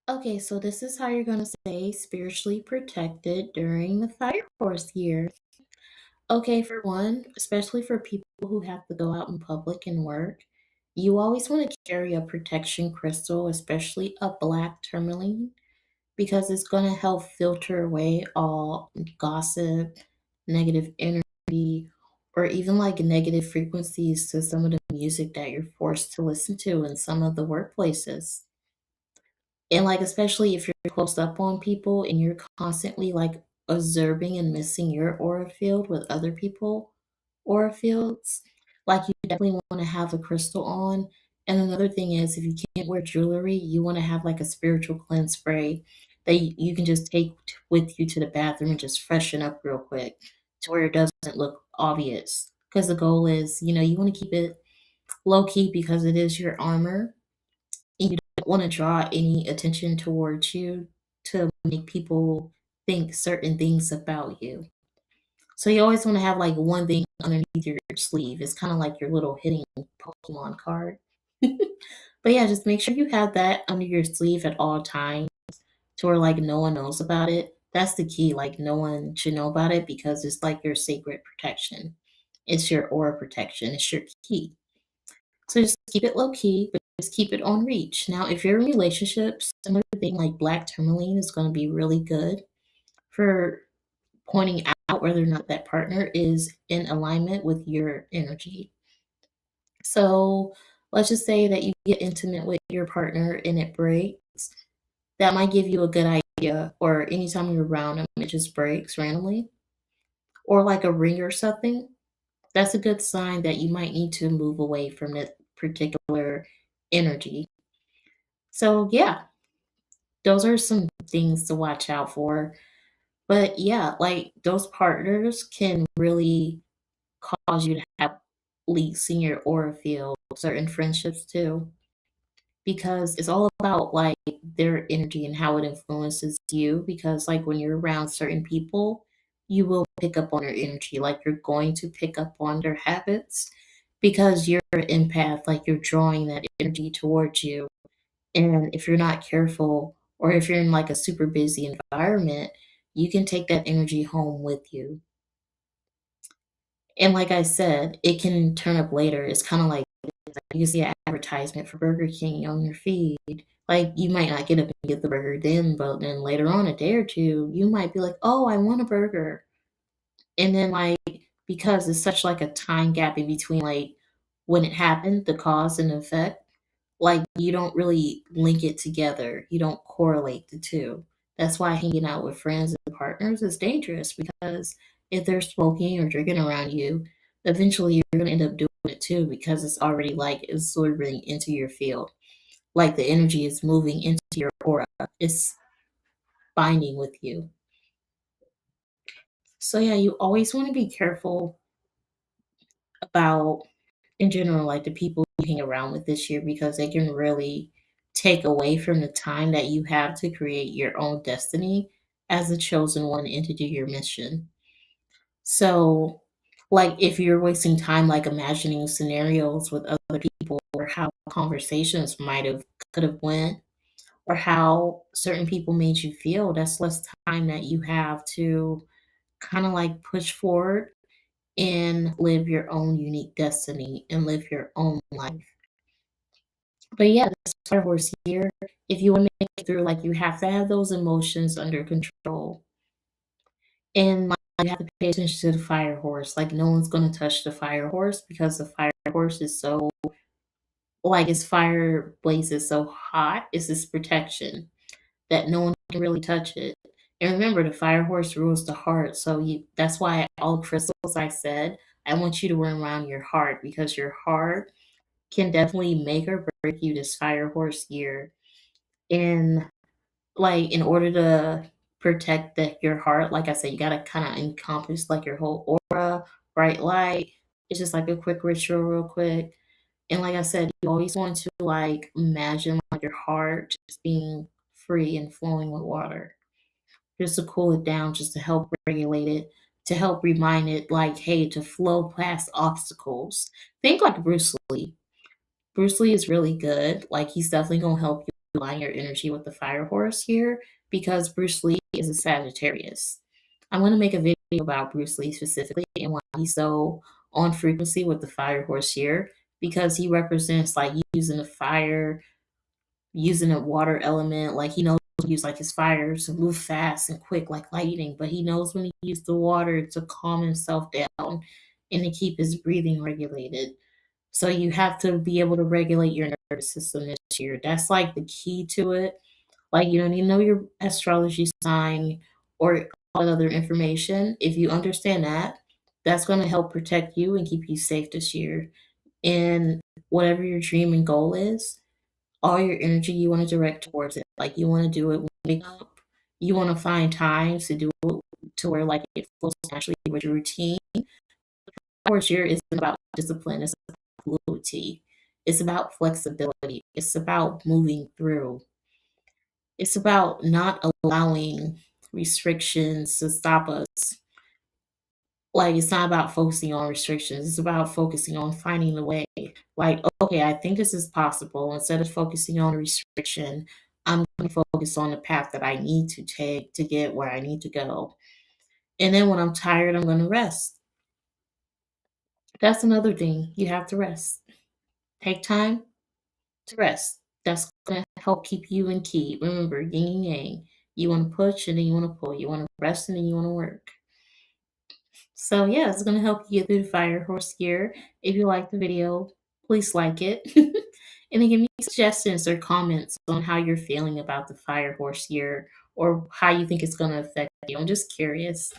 Okay, so this is how you're going to stay spiritually protected during the fire force year. Okay, for one, especially for people who have to go out in public and work, you always want to carry a protection crystal, especially a black tourmaline, because it's going to help filter away all gossip, negative energy, or even like negative frequencies to some of the music that you're forced to listen to in some of the workplaces. And, like, especially if you're close up on people and you're constantly, like, observing and missing your aura field with other people aura fields, like, you definitely wanna have a crystal on. And another thing is if you can't wear jewelry, you wanna have, like, a spiritual cleanse spray that you can just take t with you to the bathroom and just freshen up real quick to where it doesn't look obvious. Because the goal is, you wanna keep it low key because it is your armor, and you don't wanna draw any attention towards you to make people think certain things about you. So you always wanna have, like, one thing underneath your sleeve. It's kinda like your little hidden Pokemon card. But, yeah, just make sure you have that under your sleeve at all times to where, like, no one knows about it. That's the key, like, no one should know about it because it's like your sacred protection. It's your aura protection, it's your key. So just keep it low key, but just keep it on reach. Now, if you're in relationships, another thing like black tourmaline is going to be really good for pointing out whether or not that partner is in alignment with your energy. So let's just say that you get intimate with your partner and it breaks. That might give you a good idea, or anytime you're around them, it just breaks randomly, or like a ring or something. That's a good sign that you might need to move away from that particular energy. So, yeah, those are some things to watch out for. But yeah, like those partners can really cause you to have leaks in your aura field, certain friendships too, because it's all about like their energy and how it influences you. Because, like, when you're around certain people, you will pick up on their energy, like, you're going to pick up on their habits because you're an empath, like, you're drawing that energy towards you. And if you're not careful, or if you're in like a super busy environment, you can take that energy home with you. And like I said, it can turn up later. It's kind of like you see an advertisement for Burger King on your feed. Like, you might not get up and get the burger then, but then later on, a day or two, you might be like, oh, I want a burger. And then, like, because it's such like a time gap in between, like, when it happened, the cause and effect, like, you don't really link it together. You don't correlate the 2. That's why hanging out with friends and partners is dangerous because if they're smoking or drinking around you, eventually you're gonna end up doing it too because it's already, like, absorbing into your field. Like, the energy is moving into your aura. It's binding with you. So, yeah, you always wanna be careful about, in general, like, the people you hang around with this year because they can really take away from the time that you have to create your own destiny as a chosen one and to do your mission. So, like, if you're wasting time, like, imagining scenarios with other people or how conversations might have could have went or how certain people made you feel, that's less time that you have to kinda, like, push forward and live your own unique destiny and live your own life. But yeah, this Fire Horse year, if you wanna make it through, like, you have to have those emotions under control. And, like, you have to pay attention to the Fire Horse, like, no one's gonna touch the Fire Horse because the Fire Horse is so like, its fire blaze is so hot, it's this protection that no one can really touch it. And remember, the Fire Horse rules the heart, so you that's why all crystals I said, I want you to wear around your heart because your heart can definitely make or break you this Fire Horse year. And, like, in order to protect your heart, like I said, you gotta kinda encompass, like, your whole aura, bright light. It's just like a quick ritual real quick. And like I said, you always want to, like, imagine, like, your heart just being free and flowing with water, just to cool it down, just to help regulate it, to help remind it, like, "Hey, to flow past obstacles." Think like Bruce Lee. Bruce Lee is really good, like, he's definitely gonna help you align your energy with the fire horse here because Bruce Lee is a Sagittarius. I'm going to make a video about Bruce Lee specifically and why he's so on frequency with the fire horse here because he represents like using the fire, using a water element. Like he knows to use like his fire to move fast and quick like lightning, but he knows when to use the water to calm himself down and to keep his breathing regulated. So you have to be able to regulate your nervous system this year. That's like the key to it. Like you don't need to know your astrology sign or all that other information. If you understand that, that's going to help protect you and keep you safe this year. And whatever your dream and goal is, all your energy you want to direct towards it. Like you want to do it when you wake up. You want to find time to do it to where like it flows naturally with your routine. Course year isn't about discipline, it's about fluidity. It's about flexibility. It's about moving through. It's about not allowing restrictions to stop us. Like it's not about focusing on restrictions. It's about focusing on finding the way. Like, okay, I think this is possible. Instead of focusing on restriction, I'm going to focus on the path that I need to take to get where I need to go. And then when I'm tired, I'm going to rest. That's another thing. You have to rest. Take time to rest. That's going to help keep you in key. Remember, yin and yang. You want to push and then you want to pull. You want to rest and then you want to work. So yeah, it's going to help you get through the fire horse year. If you like the video, please like it. And then give me suggestions or comments on how you're feeling about the fire horse year or how you think it's going to affect you. I'm just curious.